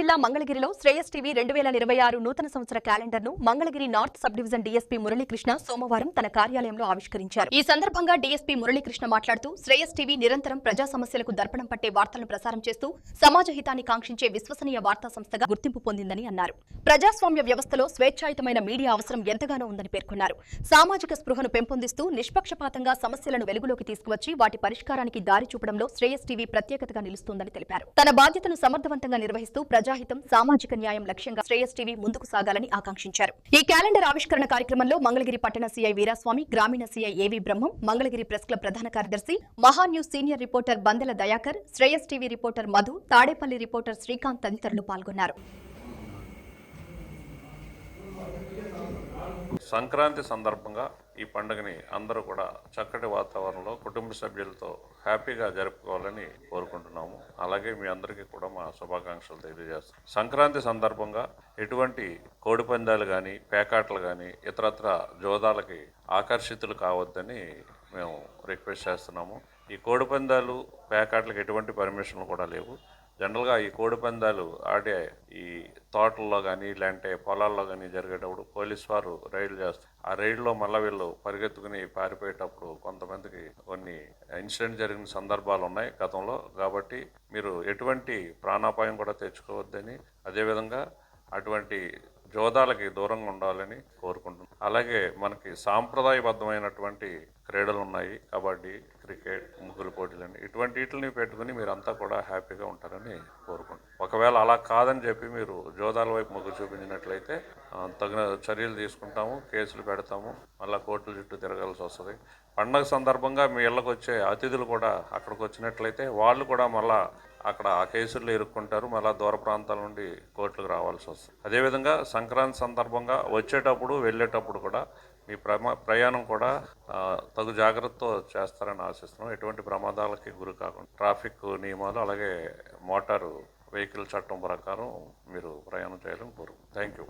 జిల్లా మంగళగిరిలో శ్రేయస్ టీవీ 2026 నూతన సంవత్సర క్యాలెండర్ ను Mangalagiri north sub division DSP Muralikrishna సోమవారం తన కార్యాలయంలో ఆవిష్కరించారు. ఈ సందర్భంగా డీఎస్పీ మురళీకృష్ణ మాట్లాడుతూ శ్రేయస్ టీవీ నిరంతరం ప్రజా సమస్యలకు దర్పణం పట్టే వార్తలను ప్రసారం చేస్తూ సమాజ హితాన్ని కాంక్షించే విశ్వసనీయ వార్తా సంస్థగా గుర్తింపు పొందిందని అన్నారు. ప్రజాస్వామ్య వ్యవస్థలో స్వేచ్ఛాయుతమైన మీడియా అవసరం ఎంతగానో ఉందని పేర్కొన్నారు. సామాజిక స్పృహను పెంపొందిస్తూ నిష్పక్షపాతంగా సమస్యలను వెలుగులోకి తీసుకువచ్చి వాటి పరిష్కారానికి దారి చూపడంలో శ్రేయస్ టీవీ ప్రత్యేకతగా నిలుస్తోందని తెలిపారు. తన బాధ్యతను సమర్థవంతంగా నిర్వహిస్తూ ప్రజాహితం, సామాజిక న్యాయం లక్ష్యంగా శ్రేయస్ టీవీ ముందుకు సాగాలని ఆకాంక్షించారు. ఈ క్యాలెండర్ ఆవిష్కరణ కార్యక్రమంలో మంగళగిరి పట్టణ సీఐ వీరాస్వామి, గ్రామీణ సీఐ ఏవి బ్రహ్మం, మంగళగిరి ప్రెస్ క్లబ్ ప్రధాన కార్యదర్శి, Maha news senior reporter Bandela Dayakar, Shreyas TV reporter Madhu, Tadepalli reporter Srikanth తదితరులు పాల్గొన్నారు. సంక్రాంతి సందర్భంగా ఈ పండుగని అందరూ కూడా చక్కటి వాతావరణంలో కుటుంబ సభ్యులతో హ్యాపీగా జరుపుకోవాలని కోరుకుంటున్నాము. అలాగే మీ అందరికీ కూడా మా శుభాకాంక్షలు తెలియజేస్తాం. సంక్రాంతి సందర్భంగా ఎటువంటి కోడిపందాలు కానీ, పేకాటలు కానీ, ఇతరత్ర జోదాలకి ఆకర్షితులు కావద్దని మేము రిక్వెస్ట్ చేస్తున్నాము. ఈ కోడిపందాలు, పేకాటలకు ఎటువంటి పర్మిషన్లు కూడా లేవు. జనరల్గా ఈ కోడిపందాలు ఆడే ఈ తోటల్లో కానీ, లేదంటే పొలాల్లో కానీ జరిగేటప్పుడు పోలీసు వారు రైడ్లు చేస్తారు. ఆ రైడ్లో మళ్ళీ వీళ్ళు పరిగెత్తుకుని పారిపోయేటప్పుడు కొంతమందికి కొన్ని ఇన్సిడెంట్ జరిగిన సందర్భాలు ఉన్నాయి గతంలో. కాబట్టి మీరు ఎటువంటి ప్రాణాపాయం కూడా తెచ్చుకోవద్దని, అదేవిధంగా అటువంటి జోదాలకి దూరంగా ఉండాలని కోరుకుంటున్నాం. అలాగే మనకి సాంప్రదాయబద్ధమైనటువంటి క్రీడలు ఉన్నాయి. కబడ్డీ, క్రికెట్, ముగ్గులు పోటీలని, ఇటువంటి వీటిని పెట్టుకుని మీరంతా కూడా హ్యాపీగా ఉంటారని కోరుకుంటున్నాం. ఒకవేళ అలా కాదని చెప్పి మీరు జోదాల వైపు మొగ్గు చూపించినట్లయితే తగిన చర్యలు తీసుకుంటాము, కేసులు పెడతాము, మళ్ళీ కోర్టుల చుట్టూ తిరగాల్సి వస్తుంది. పండగ సందర్భంగా మీ ఇళ్ళకు వచ్చే అతిథులు కూడా అక్కడికి వచ్చినట్లయితే వాళ్ళు కూడా మళ్ళీ అక్కడ ఆ కేసుల్లో ఇరుక్కుంటారు. మళ్ళీ దూర ప్రాంతాల నుండి కోర్టులకు రావాల్సి వస్తుంది. అదేవిధంగా సంక్రాంతి సందర్భంగా వచ్చేటప్పుడు, వెళ్ళేటప్పుడు కూడా మీ ప్రయాణం కూడా తగు జాగ్రత్తతో చేస్తారని ఆశిస్తున్నాం. ఎటువంటి ప్రమాదాలకి గురి కాకుండా ట్రాఫిక్ నియమాలు, అలాగే మోటారు వెహికల్ చట్టం ప్రకారం మీరు ప్రయాణం చేయాలని కోరుకుంటున్నాం. Thank you.